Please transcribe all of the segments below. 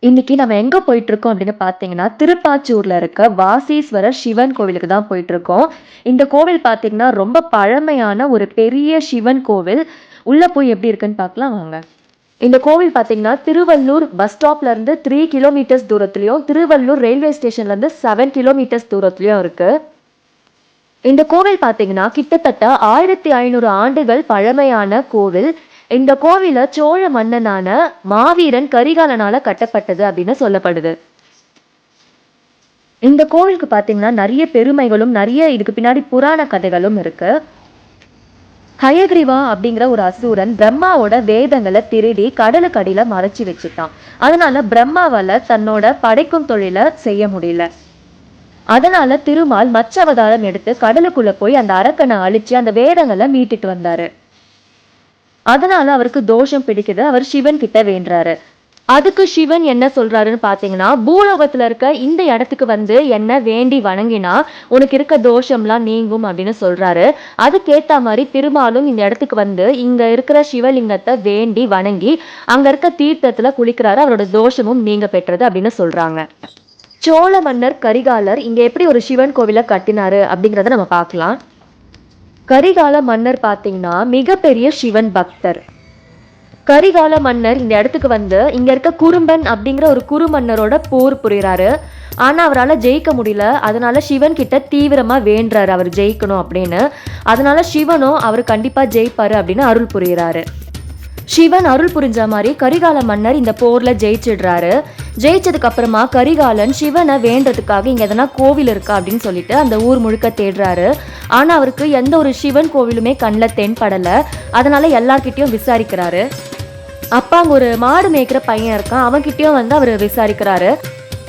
இன்னைக்கு நம்ம எங்க போயிட்டு இருக்கோம் அப்படின்னு பார்த்தீங்கன்னா, திருப்பாச்சூர்ல இருக்க வாசீஸ்வரர் சிவன் கோவிலுக்கு தான் போயிட்டு இருக்கோம். இந்த கோவில் பார்த்தீங்கன்னா, ரொம்ப பழமையான ஒரு பெரிய சிவன் கோவில். உள்ள போய் எப்படி இருக்குன்னு பார்க்கலாம் வாங்க. இந்த கோவில் பார்த்தீங்கன்னா, திருவள்ளூர் பஸ் ஸ்டாப்ல இருந்து 3 கிலோமீட்டர்ஸ் தூரத்திலயும், திருவள்ளூர் ரயில்வே ஸ்டேஷன்ல இருந்து 7 கிலோமீட்டர்ஸ் தூரத்திலயும் இருக்கு. இந்த கோவில் பார்த்தீங்கன்னா, கிட்டத்தட்ட 1500 ஆண்டுகள் பழமையான கோவில். இந்த கோவில சோழ மன்னனான மாவீரன் கரிகாலனால கட்டப்பட்டது அப்படின்னு சொல்லப்படுது. இந்த கோவிலுக்கு பார்த்தீங்கன்னா, நிறைய பெருமைகளும், நிறைய இதுக்கு பின்னாடி புராண கதைகளும் இருக்கு. ஹயக்ரீவா அப்படிங்கிற ஒரு அசுரன் பிரம்மாவோட வேதங்களை திருடி கடலுக்கு அடியில மறைச்சு வச்சுட்டான். அதனால பிரம்மாவால தன்னோட படைக்கும் தொழிலை செய்ய முடியல. அதனால திருமால் மச்ச அவதாரம் எடுத்து கடலுக்குள்ள போய் அந்த அரக்கனை அழிச்சு அந்த வேதங்களை மீட்டுட்டு வந்தாரு. அதனால அவருக்கு தோஷம் பிடிக்குது. அவர் சிவன் கிட்ட வேண்டுறாரு. அதுக்கு சிவன் என்ன சொல்றாருன்னு பாத்தீங்கன்னா, பூலோகத்துல இருக்க இந்த இடத்துக்கு வந்து என்ன வேண்டி வணங்கினா உனக்கு இருக்க தோஷம்லாம் நீங்கும் அப்படின்னு சொல்றாரு. அதுக்கேத்த மாதிரி திருமாலும் இந்த இடத்துக்கு வந்து இங்க இருக்கிற சிவலிங்கத்தை வேண்டி வணங்கி அங்க இருக்க தீர்த்தத்துல குளிக்கிறாரு. அவரோட தோஷமும் நீங்க பெற்றது அப்படின்னு சொல்றாங்க. சோழ மன்னர் கரிகாலர் இங்க எப்படி ஒரு சிவன் கோவிலை கட்டினாரு அப்படிங்கிறத நம்ம பார்க்கலாம். கரிகால மன்னர் பார்த்தீங்கன்னா மிகப்பெரிய சிவன் பக்தர். கரிகால மன்னர் இந்த இடத்துக்கு வந்து இங்க இருக்க குறும்பன் அப்படிங்கிற ஒரு குறு மன்னரோட போர் புரிகிறாரு. ஆனா அவரால் ஜெயிக்க முடியல. அதனால சிவன் கிட்ட தீவிரமா வேண்டுறாரு அவர் ஜெயிக்கணும் அப்படின்னு. அதனால சிவனும் அவர் கண்டிப்பா ஜெயிப்பாரு அப்படின்னு அருள் புரிகிறாரு. சிவன் அருள் புரிஞ்ச மாதிரி கரிகால மன்னர் இந்த போர்ல ஜெயிச்சிடுறாரு. ஜெயிச்சதுக்கு அப்புறமா கரிகாலன் சிவனை வேண்டதுக்காக இங்க எதனா கோவில் இருக்கா அப்படின்னு சொல்லிட்டு அந்த ஊர் முழுக்க தேடுறாரு. ஆனா அவருக்கு எந்த ஒரு சிவன் கோவிலுமே கண்ணில் தென்படல. அதனால எல்லார்கிட்டயும் விசாரிக்கிறாரு. அப்ப அங்க ஒரு மாடு மேய்க்கிற பையன் இருக்கான். அவன்கிட்டயும் வந்து அவர் விசாரிக்கிறாரு.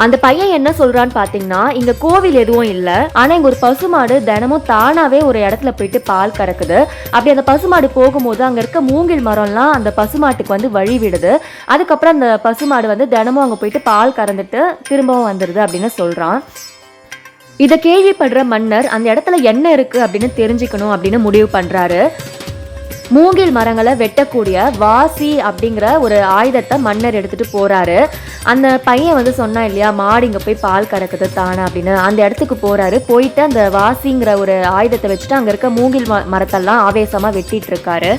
அந்த பையன் என்ன சொல்றான்னு பாத்தீங்கன்னா, இங்க கோவில் எதுவும் இல்லை, ஆனா இங்க ஒரு பசுமாடு தினமும் தானாவே ஒரு இடத்துல போயிட்டு பால் கறக்குது. அப்படி அந்த பசுமாடு போகும்போது அங்க இருக்க மூங்கில் மரம்லாம் அந்த பசுமாட்டுக்கு வந்து வழி விடுது. அதுக்கப்புறம் அந்த பசுமாடு வந்து தினமும் அங்க போயிட்டு பால் கறந்துட்டு திரும்பவும் வந்துடுது அப்படின்னு சொல்றான். இதை கேள்விப்படுற மன்னர் அந்த இடத்துல என்ன இருக்கு அப்படின்னு தெரிஞ்சுக்கணும் அப்படின்னு முடிவு பண்றாரு. மூங்கில் மரங்களை வெட்டக்கூடிய வாசி அப்படிங்கிற ஒரு ஆயுதத்தை மன்னர் எடுத்துட்டு போறாரு. அந்த பையன் வந்து சொன்னா இல்லையா, மாடு இங்க போய் பால் கறக்குது தானே அப்படின்னு. அந்த இடத்துக்கு போறாரு. போயிட்டு அந்த வாசிங்கிற ஒரு ஆயுதத்தை வச்சுட்டு அங்க இருக்க மூங்கில் மரத்தெல்லாம் ஆவேசமா வெட்டிட்டு இருக்காரு.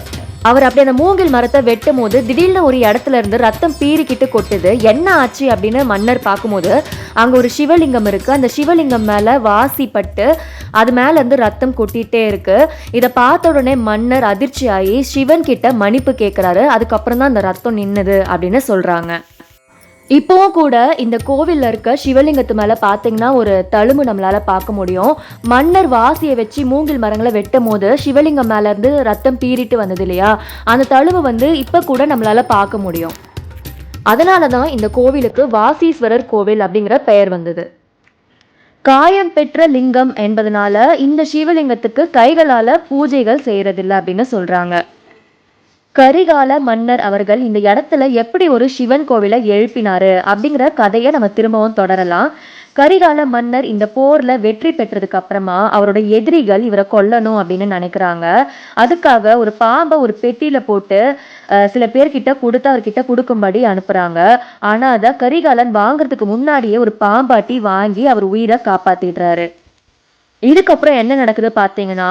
அவர் அப்படி அந்த மூங்கில் மரத்தை வெட்டும் போது திடீர்னு ஒரு இடத்துல இருந்து ரத்தம் பீறிக்கிட்டு கொட்டுது. என்ன ஆச்சு அப்படின்னு மன்னர் பார்க்கும்போது அங்க ஒரு சிவலிங்கம் இருக்கு. அந்த சிவலிங்கம் மேல வாசி பட்டு அது மேல இருந்து ரத்தம் கொட்டிட்டே இருக்கு. இதை பார்த்த உடனே மன்னர் அதிர்ச்சி ஆகி சிவன் கிட்ட மன்னிப்பு கேட்கிறாரு. அதுக்கப்புறம் தான் அந்த ரத்தம் நின்னுது அப்படின்னு சொல்றாங்க. இப்போவும் கூட இந்த கோவில்ல இருக்க சிவலிங்கத்து மேல பாத்தீங்கன்னா ஒரு தழும்பு நம்மளால பார்க்க முடியும். மன்னர் வாசியை வச்சு மூங்கில் மரங்களை வெட்டும் போது சிவலிங்கம் மேல இருந்து ரத்தம் பீறிட்டு வந்தது இல்லையா, அந்த தழும்பு வந்து இப்ப கூட நம்மளால பார்க்க முடியும். அதனாலதான் இந்த கோவிலுக்கு வாசீஸ்வரர் கோவில் அப்படிங்கிற பெயர் வந்தது. காயம் பெற்ற லிங்கம் என்பதனால இந்த சிவலிங்கத்துக்கு கைகளால பூஜைகள் செய்யறதில்லை அப்படின்னு சொல்றாங்க. கரிகால மன்னர் அவர்கள் இந்த இடத்துல எப்படி ஒரு சிவன் கோவிலை எழுப்பினாரு அப்படிங்கிற கதையை நம்ம திரும்பவும் தொடரலாம். கரிகால மன்னர் இந்த போர்ல வெற்றி பெற்றதுக்கு அப்புறமா அவரோட எதிரிகள் இவரை கொல்லணும் அப்படின்னு நினைக்கிறாங்க. அதுக்காக ஒரு பாம்பை ஒரு பெட்டியில போட்டு சில பேர்கிட்ட கொடுத்து அவர்கிட்ட கொடுக்கும்படி அனுப்புறாங்க. ஆனா அதை கரிகாலன் வாங்குறதுக்கு முன்னாடியே ஒரு பாம்பாட்டி வாங்கி அவர் உயிரை காப்பாத்திடுறாரு. இதுக்கப்புறம் என்ன நடக்குது பார்த்தீங்கன்னா,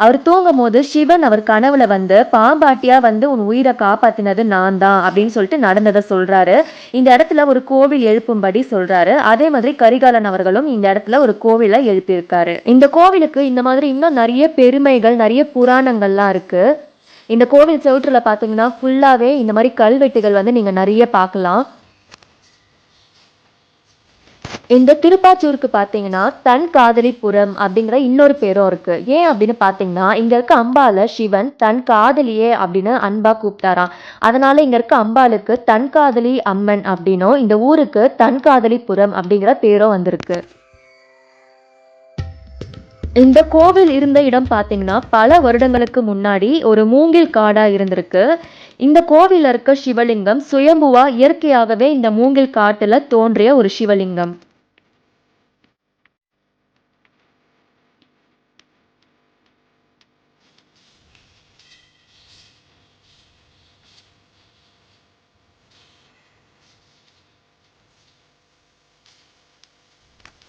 அவர் தூங்கும் போது சிவன் அவர் கனவுல வந்து பாம்பாட்டியா வந்து உன் உயிரை காப்பாத்தினது நான் தான் அப்படின்னு சொல்லிட்டு நடந்ததை சொல்றாரு. இந்த இடத்துல ஒரு கோவில் எழுப்பும்படி சொல்றாரு. அதே மாதிரி கரிகாலன் அவர்களும் இந்த இடத்துல ஒரு கோவிலை எழுப்பியிருக்காரு. இந்த கோவிலுக்கு இந்த மாதிரி இன்னும் நிறைய பெருமைகள், நிறைய புராணங்கள்லாம் இருக்கு. இந்த கோவில் செவுற்றுல பார்த்தீங்கன்னா ஃபுல்லாவே இந்த மாதிரி கல்வெட்டுகள் வந்து நீங்க நிறைய பார்க்கலாம். இந்த திருப்பாச்சூருக்கு பார்த்தீங்கன்னா தன் காதலிபுரம் அப்படிங்கிற இன்னொரு பேரும் இருக்கு. ஏன் அப்படின்னு பார்த்தீங்கன்னா, இங்க இருக்க அம்பால சிவன் தன் காதலியே அப்படின்னு அன்பா கூப்பிட்டாராம். அதனால இங்க இருக்க அம்பாளுக்கு தன் காதலி அம்மன் அப்படின்னும், இந்த ஊருக்கு தன் காதலிபுரம் அப்படிங்கிற பேரும் வந்திருக்கு. இந்த கோவில் இருந்த இடம் பார்த்தீங்கன்னா பல வருடங்களுக்கு முன்னாடி ஒரு மூங்கில் காடா இருந்திருக்கு. இந்த கோவில்ல இருக்க சிவலிங்கம் சுயம்புவா இயற்கையாகவே இந்த மூங்கில் காட்டுல தோன்றிய ஒரு சிவலிங்கம்.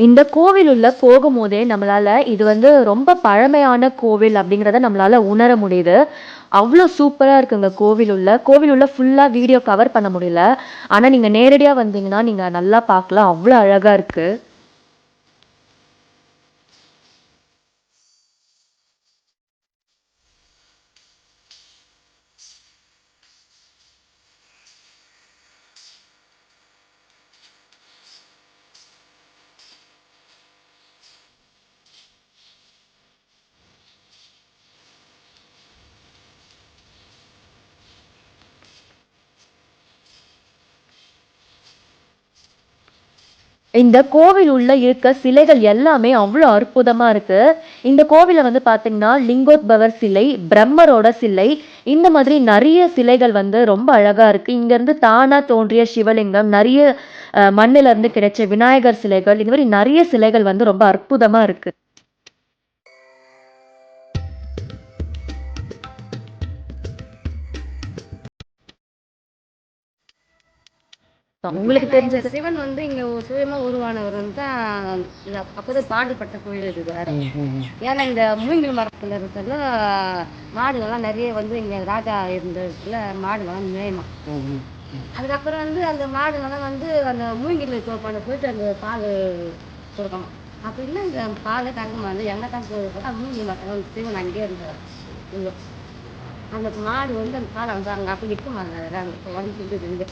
இந்த கோவில் உள்ள போகும்போதே நம்மளால இது வந்து ரொம்ப பழமையான கோவில் அப்படிங்கிறத நம்மளால உணர முடியுது. அவ்வளோ சூப்பரா இருக்குங்க கோவில் உள்ள. கோவில் உள்ள ஃபுல்லா வீடியோ கவர் பண்ண முடியல. ஆனா நீங்க நேரடியா வந்தீங்கன்னா நீங்க நல்லா பார்க்கலாம். அவ்வளோ அழகா இருக்கு. இந்த கோவில் உள்ள இருக்க சிலைகள் எல்லாமே அவ்வளோ அற்புதமா இருக்கு. இந்த கோவில்ல வந்து பார்த்தீங்கன்னா, லிங்கோத்பவர் சிலை, பிரம்மரோட சிலை, இந்த மாதிரி நெறைய சிலைகள் வந்து ரொம்ப அழகா இருக்கு. இங்கருந்து தானா தோன்றிய சிவலிங்கம், நெறைய மண்ணுல இருந்து கிடைச்ச விநாயகர் சிலைகள், இந்த மாரி நெறைய சிலைகள் வந்து ரொம்ப அற்புதமா இருக்கு. உங்களுக்கு இந்த தெரிஞ்சது? சிவன் வந்து இங்க சுயமா உருவானவர் வந்து தான் அப்போதான் பாடுபட்ட கோயில் இது வேற. ஏன்னா இந்த மூங்கில் மரத்துல இருக்கிறதுல மாடுகள்லாம் நிறைய வந்து இங்க ராஜா இருந்த இடத்துல மாடுகள்லாம் மேயுமா. அதுக்கப்புறம் வந்து அந்த மாடுகள்லாம் வந்து அந்த மூங்கில் தோப்பான போயிட்டு அந்த பால் கொடுக்கணும். அப்படின்னா இந்த பால் தங்கமா வந்து எங்கே தான் போயிருக்கோம் மூங்கில் மரத்தில் சிவன் அங்கேயே இருந்தார். இங்க அந்த மாடு வந்து அந்த பாலை வந்து அங்கே அப்போ நிற்கும் அந்த உடஞ்சி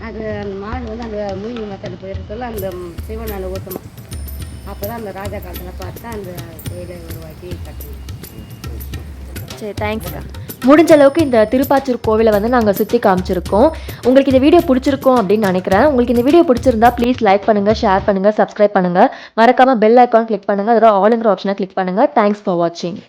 அது அந்த மாடு வந்து அந்த மூலிகை மரத்தில் போயிருக்கல அந்த சிவனால ஊற்றமா. அப்போ தான் அந்த ராஜா காலத்தில் பார்த்தா அந்த கோயிலை உருவாக்கி கட்டணும். சரி, தேங்க்ஸ்க்கா. முடிஞ்ச அளவுக்கு இந்த திருப்பாச்சூர் கோவிலை வந்து நாங்கள் சுற்றி காமிச்சிருக்கோம். உங்களுக்கு இந்த வீடியோ பிடிச்சிருக்கும் அப்படின்னு நினைக்கிறேன். உங்களுக்கு இந்த வீடியோ பிடிச்சிருந்தா ப்ளீஸ் லைக் பண்ணுங்கள், ஷேர் பண்ணுங்கள், சப்ஸ்கிரைப் பண்ணுங்கள். மறக்காமல் பெல் ஐக்கான் கிளிக் பண்ணுங்கள். அதோட ஆளுங்கிற ஆப்ஷனை கிளிக் பண்ணுங்கள். தேங்க்ஸ் ஃபார் வாட்சிங்.